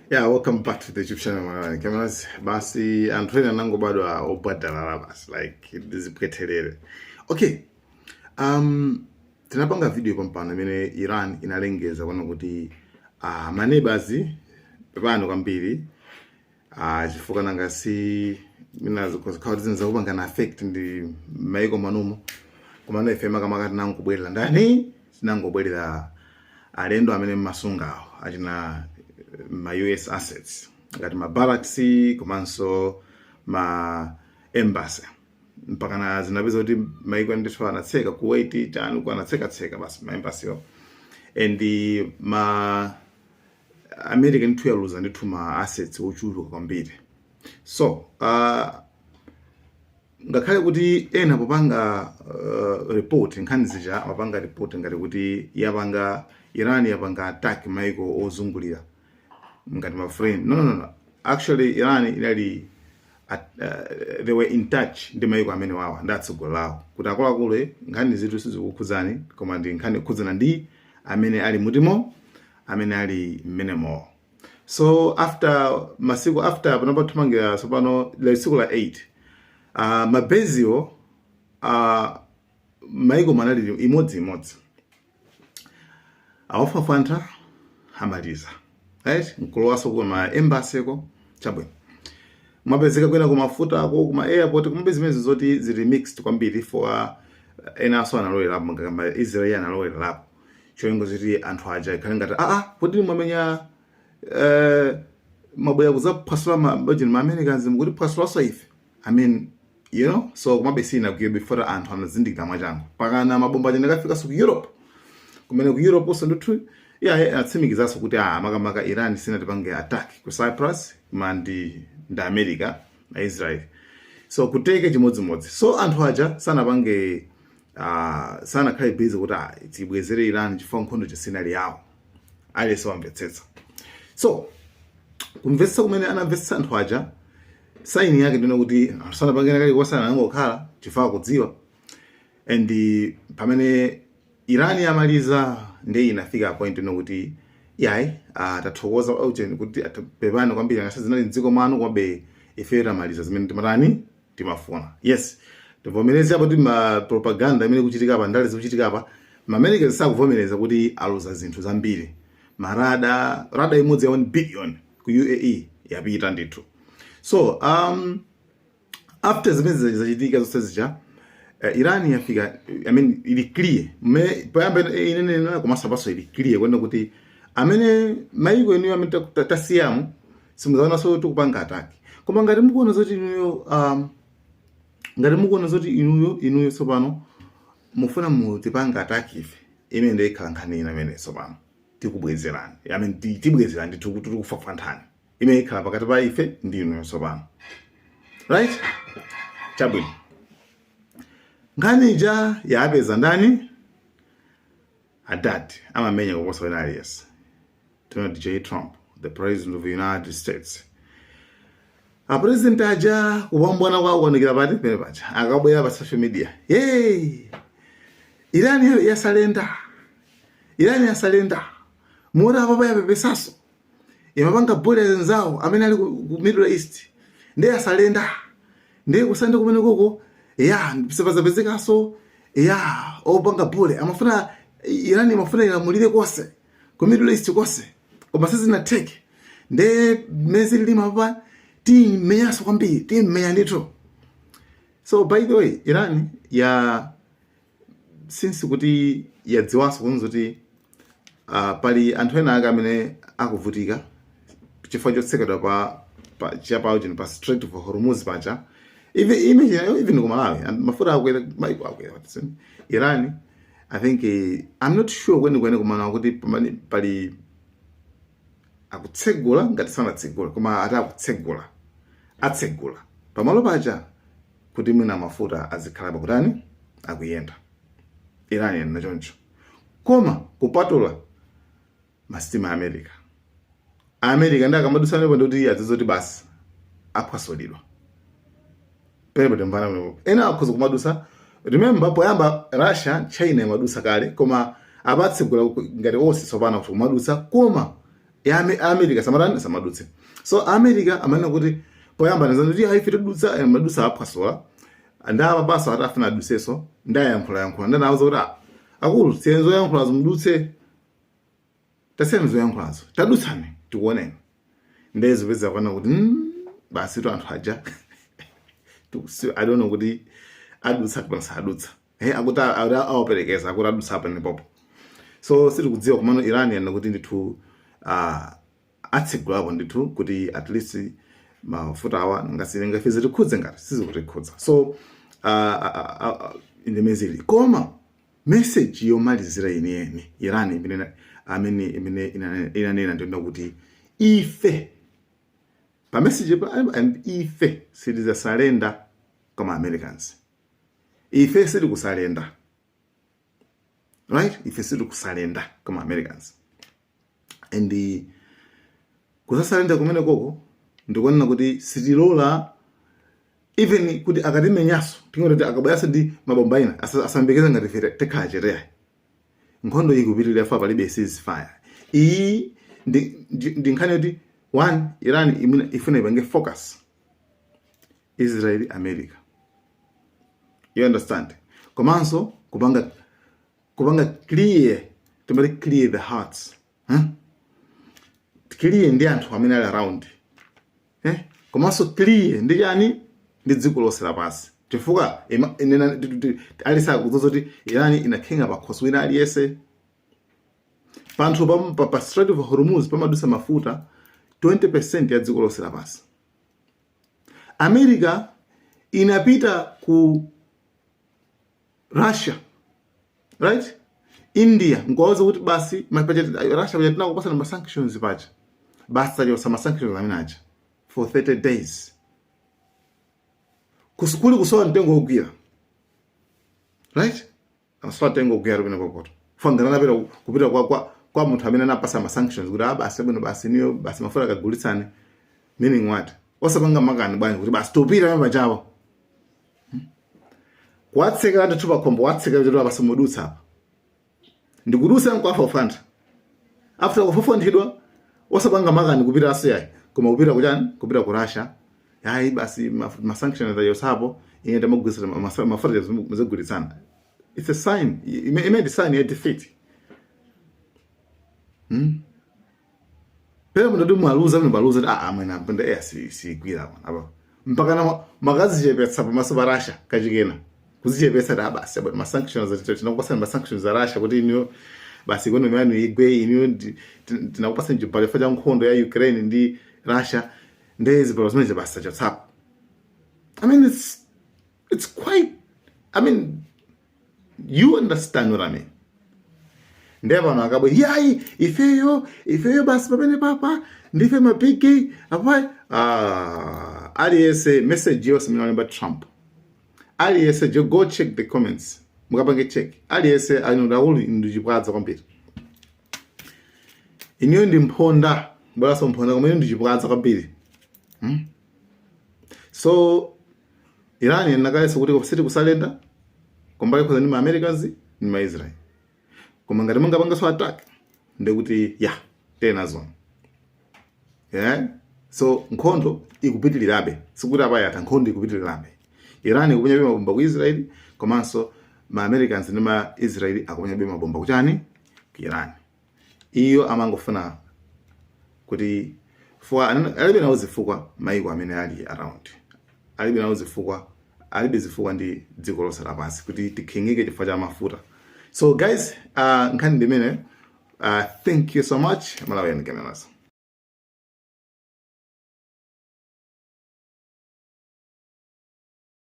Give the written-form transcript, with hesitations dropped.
Yeah, welcome back to the YouTube channel. Cameras, basi Antonio nango bado obadala basi like dizipwetelele. Okay. Tinapanga video pampano mene Iran inalengeza kuona kuti maneighbors pano kwambiri chifuka nanga si minazo kwa zinza kupanga na affect ndi maiko manumo kumana ifema kama kati nangu kubwelera ndani sinango bwelera alendo amene masungawo achina ma US assets ngati ma barracks komanso ma embassy mpaka na zinabiza kuti maiko ndithu anatseka Kuwait chanu kwa anatseka basi ma embassy yo and ma American tuyaluza ndithu ma assets ochuluka kwambiri. So ngakhale kuti ena popanga report nkhani zija mapanga report ngati kuti yapanga Iran yapanga attack maiko ozungulira ngati ma friend. No. Actually Iran inali they were in touch ndi maiko amene wawa ndatsogolo lawo kuti akuluakulu nkhani zitu sizikukhuzani koma ndi nkhani kukhuzana ndi amene ali mutimo amene ali mmenemo. So masiku after panopa tumangira sopano siku la 8 mabezio maiko manali imodzi awafafanta hamaliza right mkulowaso kuma embassy ko chabwino mapezeka kwena kumafuta ako kuma airport kumbe zimene zoti zili mixed kwambiri for ena so analowera ngamba Israel analowera lapo choyengo ziti anthu aja ikhale ngati poti mwamenya mabwera kuzaphwasula mabajeni ma Americans mukuti phwasulaso ife I mean you know so kumabesina kuyo before anthu anazindikira mwachangu pakana mabomba ajene kafika ku Europe kumene ku Europe also ndithu atsimikizaso kuti makamaka Iran sina tipange attack ku Cyprus mandi nda America na Israel so kuteke chimodzimodzi so anthu aja sanapange sana khale busy kuti tibwezere Iran chifukwa nkhondo chasinali yawo aliyense wamvetsetsa. So kumvetsa kumene anamvetsa anthu aja saini yake ndino kuti sanapangena kali kosana nangokhala chifukwa kudziwa and pamene Iran yamaliza ndi inafika point ino kuti yayi tathokoza auchen kuti atapepana kwambiri ngasa zinali mdziko mwanu kwabe ife tamaliza zimene timatani timafuna. Yes tivomereza apo ma propaganda imene kuchitika apa ndale zikuchitika apa ma Americans sakuvomereza kuti aluza zinthu zambiri rada imodzi ya 1 billion ku UAE yapita ndithu. So after zimene zachitika zonse zija Iran yafika I mean ili clear payamba inene kumasabaso ili clear kwenda kuti amene maiko enu amene tasiyamu simuzaona so tukupanga attack koma ngati mukuona zoti inuyo sopano mufuna mutipanga attack ife imene ndikhala nkhani ina imene sopano tikubwezerani I mean tibwezerani tikufafanthani imene ikhala pakati pa ife ndi inuyo sopano right chabwino. Ngani ja yapeza ndani Haddad amamenya kuposa wena alias Donald J. Trump, the president of the United States. A president aja kubambwana kwa kuonekera pati pene pacha akabwera pa social media Iran yasalenda mura papa yapepesaso imapanga bole nzawo amene ali ku Middle East ndi yasalenda ndi kusanda kumene koko pisapazapezekaso opanga bole amafuna Iran amafuna ilamulire kose ku Middle East kose koma sizinateke nde mezi lima papa timenyaso kwambiri timenya ndithu. So by the way Iran since kuti yadziwaso kunzoti pali anthu ena aka amene akuvutika chifukwa chotsekedwa pa Strait of Hormuz pacha even ku Malawi and mafuta akwera maiko akwera Iran I think I'm not sure when kumana kuti pali akutsegula ngati sanatsegula koma atsegula pamalo pacha kuti mwina mafuta azikhala pakutani akuyenda Iran nachoncho koma kupatula masitima America ndakamadusana ndoti azizoti basi aphwasolidwa pebe mvana ena akhoza kumadusa. Remember poyamba Russia China madusa kale koma abatsegula ngati onse sopana kumadusa koma ya America samadutse. So America amana kuti poyamba nazanoti haife tudutsa madutsa aphasola ndaba basa atafuna duseso ndayankhula ndanawo kuti akulu senzo yankhula zimdutse tasenzo yankhulazo tadutsane tikuoneni ndezo beza kwana kuti basi to anthu aja I don't know kuti adutsa kubansa adutsa akuti awaperekeza akuti adutsa apa nepopo. So siri kudziwa kumano Iran yana kuti ndithu atsigulapo ndithu kuti at least mafuta awa ngasilenga fizi tikhudze ngati sizikukhudza. So indemezili koma message yomalizira inene Iran imene inanena ndino kuti ife pa message ife siriza salenda kama Americans, ife siri kusalenda, right? Ife siri kusalenda kama Americans, and kusasalenda kumene koko ndikuona kuti sitilola even kuti akatime nyaso tingoti akabayasa ndi mabomba ina asambekeza ngati fere tekhacherea nkhondo ikupitirira fa palibe ceasefire. Iyi ndi nkhani kuti one Iran ifuna ipange focus Israel America, you understand, komanso kupanga clear the hearts, clear ndi anthu amene ali around, komanso clear ndi yani ndi dziko lonse lapansi chifukwa alisa kuzozo kuti Iran inakhenga pakhosi wina aliyese panthu pa Strait of Hormuz pamadusa mafuta 20% ya dziko lonse lapansi. America inapita ku Russia, right? India ngwazo kuti basi Russia yatina kupasa na sanctions pacha basi tajo sama sanctions aminaja for 30 days kusukuli kusowa ntengo ugira, right? Asowa ntengo ugira rubina kokoto fondana na bila kupita kwa mtu amene anapasa ma sanctions kuti basi bwino basi niyo basi mafuta kagulitsane, meaning what? Osapanga magani bwanji kuti basi topira mamba chawo kwatsekera nditupa kombo watsekera kuti basi mudutsa apa ndikudusa nkwafa ufanda after kufufundidwa osapanga magani kupita asiyai koma kupita kuchani kupita ku Russia yayi basi ma sanctions za yosapo ine ndamugwisa mafuta zagulitsana. It's a sign, it made a sign ya defeat. Pera mundu maluza amena mpenda si gwira aba mpaka na magazi jebetsa pa maso barasha kajigena kuzijebetsa da basi but ma sanctions za tinakupasa ma sanctions za Russia kuti niyo basi gono manu igwe niyo tinakupasa njibale faja nkhondo ya Ukraine ndi Russia ndezi bro zimeje basi just up. I mean it's quite, I mean you understand what I mean. Ndeba na akabo yayi ifeyo basi babene papa ndife mapiki apa aliese message yo semina about Trump aliese jo go check the comments mukapange check aliese anodawulu ndujibwaza kwambiri inyo ndi mphonda balaso mphonda koma ndujibwaza kwambiri. So Iran nakaleso kuti kusiti kusalenda kombali kwa ni Americans ni ma Israel koma ngati mangapanga so attack ndekuti tena zone, so nkhondo ikupitirirabe sikuti abayata nkhondo ikupitirirabe. Iran ikuponya mabomba ku Israel komanso ma Americans ndi ma Israel akuponya mabomba kuchani ku Iran. Iyo amangofuna kuti alibe nawo zifukwa maiko amene ali around, alibe nawo zifukwa ndi dziko lonse lapansi kuti tikhengeke chifukwa cha mafuta. So guys, nkhani ndimene thank you so much. Malawi and cameras.